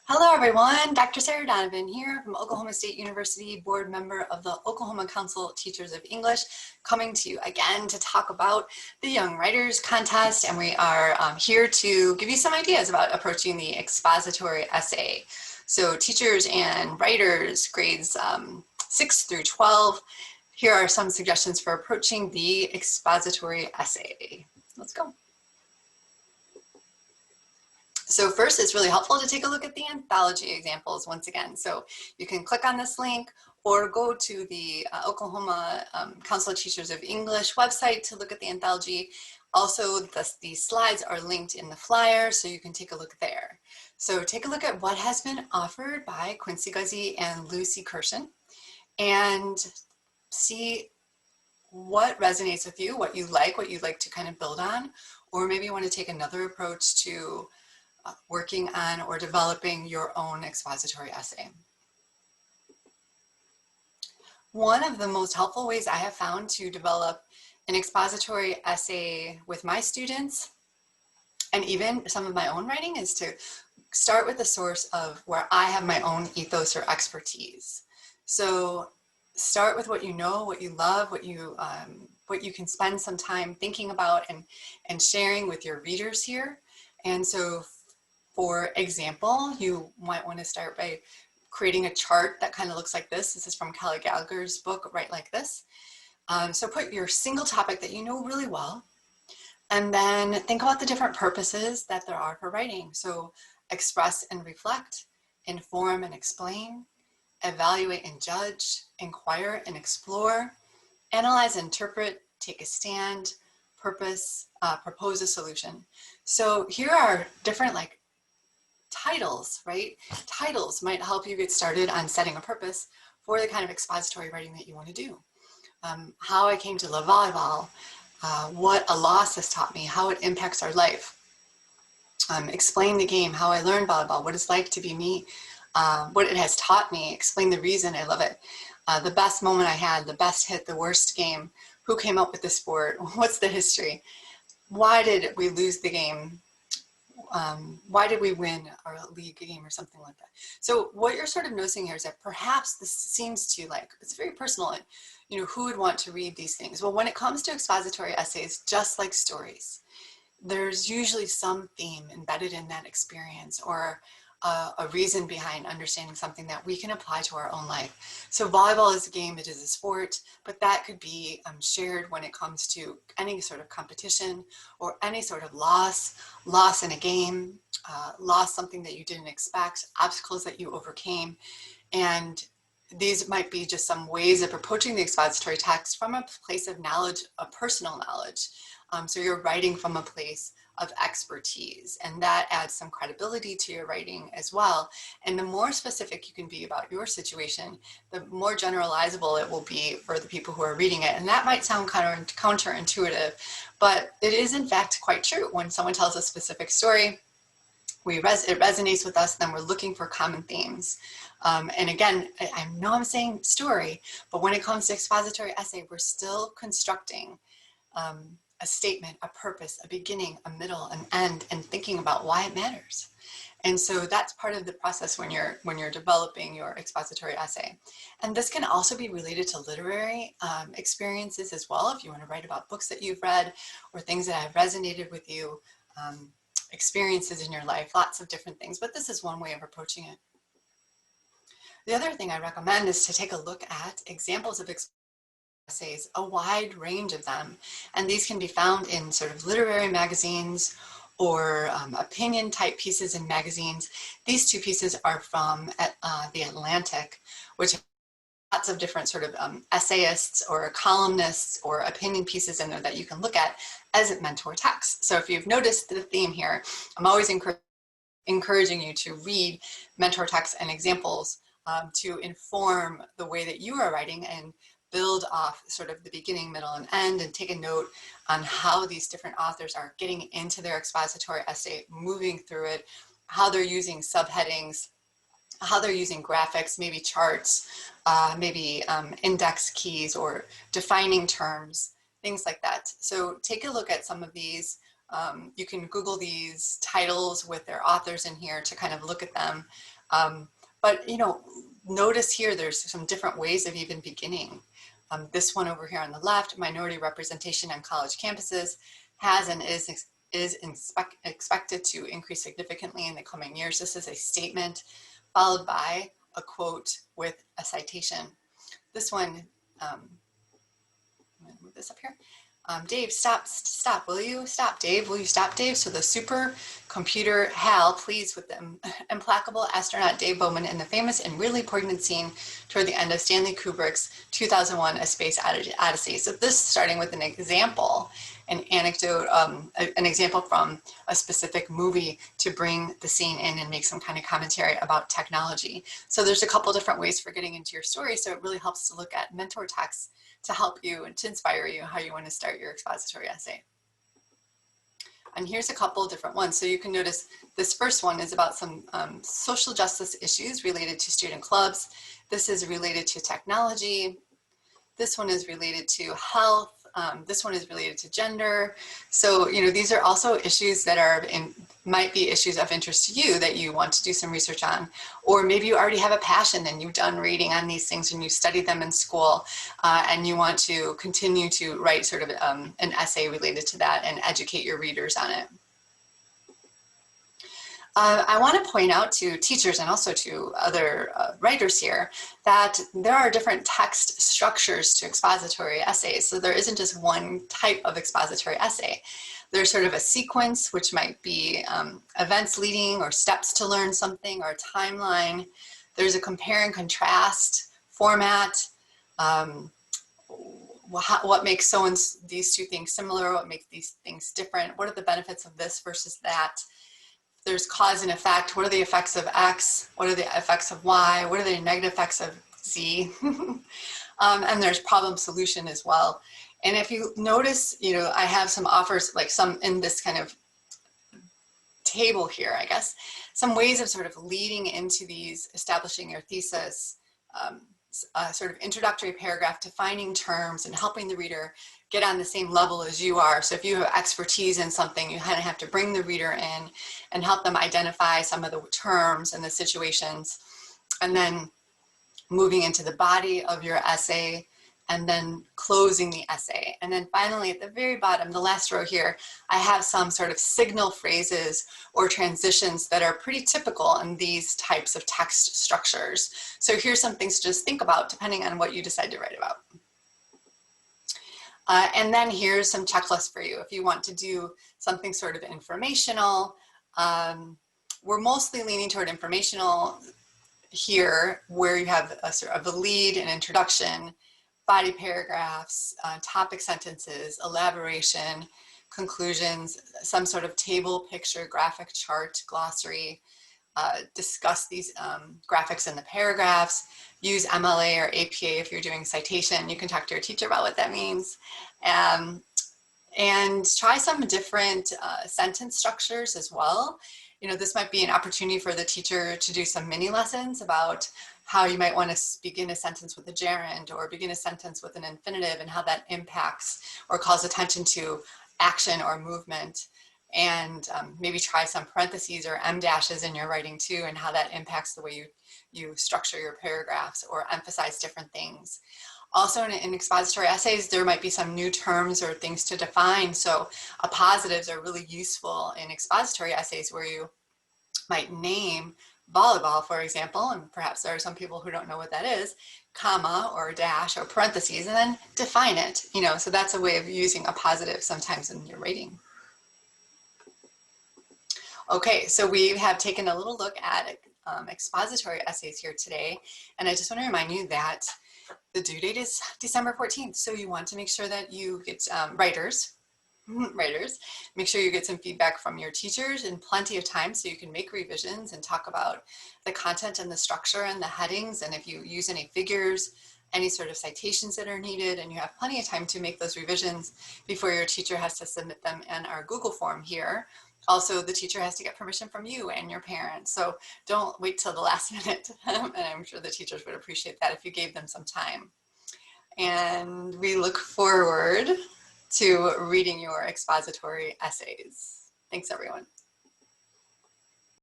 Hello everyone, Dr. Sarah Donovan here from Oklahoma State University, board member of the Oklahoma Council of Teachers of English, coming to you again to talk about the Young Writers Contest, and we are here to give you some ideas about approaching the expository essay. So teachers and writers, grades 6 through 12, here are some suggestions for approaching the expository essay. Let's go. So first, it's really helpful to take a look at the anthology examples once again. So you can click on this link or go to the Oklahoma Council of Teachers of English website to look at the anthology. Also, the slides are linked in the flyer, so you can take a look there. So take a look at what has been offered by Quincy Guzzi and Lucy Kirshen and see what resonates with you, what you'd like to kind of build on, or maybe you want to take another approach to working on or developing your own expository essay. One of the most helpful ways I have found to develop an expository essay with my students, and even some of my own writing, is to start with the source of where I have my own ethos or expertise. So start with what you know, what you love, what you can spend some time thinking about and sharing with your readers here. And so, for example, you might want to start by creating a chart that kind of looks like this. This is from Kelly Gallagher's book, Write Like This. So put your single topic that you know really well, and then think about the different purposes that there are for writing. So express and reflect, inform and explain, evaluate and judge, inquire and explore, analyze and interpret, take a stand, purpose, propose a solution. So here are different titles, right? Titles might help you get started on setting a purpose for the kind of expository writing that you want to do. How I came to love volleyball, what a loss has taught me, how it impacts our life. Explain the game, how I learned volleyball, what it's like to be me, what it has taught me, explain the reason I love it, the best moment I had, the best hit, the worst game, who came up with the sport, what's the history, why did we lose the game, why did we win our league game or something like that. So what you're sort of noticing here is that perhaps this seems to it's very personal, and who would want to read these things? Well, when it comes to expository essays, just like stories, there's usually some theme embedded in that experience or a reason behind understanding something that we can apply to our own life. So volleyball is a game, it is a sport, but that could be shared when it comes to any sort of competition or any sort of loss in a game, loss something that you didn't expect, obstacles that you overcame. And these might be just some ways of approaching the expository text from a place of knowledge, of personal knowledge. So you're writing from a place of expertise, and that adds some credibility to your writing as well. And the more specific you can be about your situation, the more generalizable it will be for the people who are reading it. And that might sound kind of counterintuitive, but it is in fact quite true. When someone tells a specific story, it resonates with us, then we're looking for common themes. And again, I know I'm saying story, but when it comes to expository essay, we're still constructing a statement, a purpose, a beginning, a middle, an end, and thinking about why it matters. And so that's part of the process when you're developing your expository essay. And this can also be related to literary experiences as well. If you want to write about books that you've read or things that have resonated with you, experiences in your life, lots of different things, but this is one way of approaching it. The other thing I recommend is to take a look at examples of essays, a wide range of them. And these can be found in sort of literary magazines or opinion type pieces in magazines. These two pieces are from The Atlantic, which have lots of different sort of essayists or columnists or opinion pieces in there that you can look at as mentor texts. So if you've noticed the theme here, I'm always encouraging you to read mentor texts and examples to inform the way that you are writing and build off sort of the beginning, middle, and end, and take a note on how these different authors are getting into their expository essay, moving through it, how they're using subheadings, how they're using graphics, maybe charts, maybe index keys or defining terms, things like that. So take a look at some of these You can Google these titles with their authors in here to kind of look at them. But notice here there's some different ways of even beginning. This one over here on the left, minority representation on college campuses, has and is expected to increase significantly in the coming years. This is a statement followed by a quote with a citation. This one, I'm going to move this up here. Dave, stop, will you? Stop, Dave, will you stop, Dave? So the supercomputer HAL pleads with the implacable astronaut Dave Bowman in the famous and really poignant scene toward the end of Stanley Kubrick's 2001 A Space Odyssey. So this starting with an example, an anecdote, an example from a specific movie to bring the scene in and make some kind of commentary about technology. So there's a couple different ways for getting into your story. So it really helps to look at mentor texts to help you and to inspire you how you want to start your expository essay. And here's a couple different ones. So you can notice this first one is about some social justice issues related to student clubs. This is related to technology. This one is related to health. This one is related to gender. So, these are also issues that might be issues of interest to you that you want to do some research on, or maybe you already have a passion and you've done reading on these things and you studied them in school, and you want to continue to write sort of an essay related to that and educate your readers on it. I want to point out to teachers and also to other writers here that there are different text structures to expository essays. So there isn't just one type of expository essay. There's sort of a sequence, which might be events leading or steps to learn something or a timeline. There's a compare and contrast format. What makes these two things similar? What makes these things different? What are the benefits of this versus that? There's cause and effect. What are the effects of X? What are the effects of Y? What are the negative effects of Z? And there's problem solution as well. And if you notice, I have some offers, like some in this kind of table here, I guess, some ways of sort of leading into these, establishing your thesis, a sort of introductory paragraph, defining terms and helping the reader get on the same level as you are. So if you have expertise in something, you kind of have to bring the reader in and help them identify some of the terms and the situations, and then moving into the body of your essay, and then closing the essay. And then finally, at the very bottom, the last row here, I have some sort of signal phrases or transitions that are pretty typical in these types of text structures. So here's some things to just think about depending on what you decide to write about. And then here's some checklists for you. If you want to do something sort of informational, we're mostly leaning toward informational here, where you have a sort of a lead, an introduction, body paragraphs, topic sentences, elaboration, conclusions, some sort of table, picture, graphic, chart, glossary, discuss these graphics in the paragraphs, use MLA or APA if you're doing citation. You can talk to your teacher about what that means. And try some different sentence structures as well. This might be an opportunity for the teacher to do some mini lessons about how you might want to begin a sentence with a gerund or begin a sentence with an infinitive, and how that impacts or calls attention to action or movement. And maybe try some parentheses or em dashes in your writing too, and how that impacts the way you structure your paragraphs or emphasize different things. Also in expository essays, there might be some new terms or things to define. So appositives are really useful in expository essays, where you might name volleyball, for example, and perhaps there are some people who don't know what that is, comma or dash or parentheses, and then define it. So that's a way of using a positive sometimes in your writing. Okay, so we have taken a little look at expository essays here today, and I just want to remind you that the due date is December 14th, so you want to make sure that you get writers, make sure you get some feedback from your teachers in plenty of time so you can make revisions and talk about the content and the structure and the headings, and if you use any figures, any sort of citations that are needed, and you have plenty of time to make those revisions before your teacher has to submit them in our Google form here. Also, the teacher has to get permission from you and your parents. So don't wait till the last minute. And I'm sure the teachers would appreciate that if you gave them some time. And we look forward to reading your expository essays. Thanks, everyone.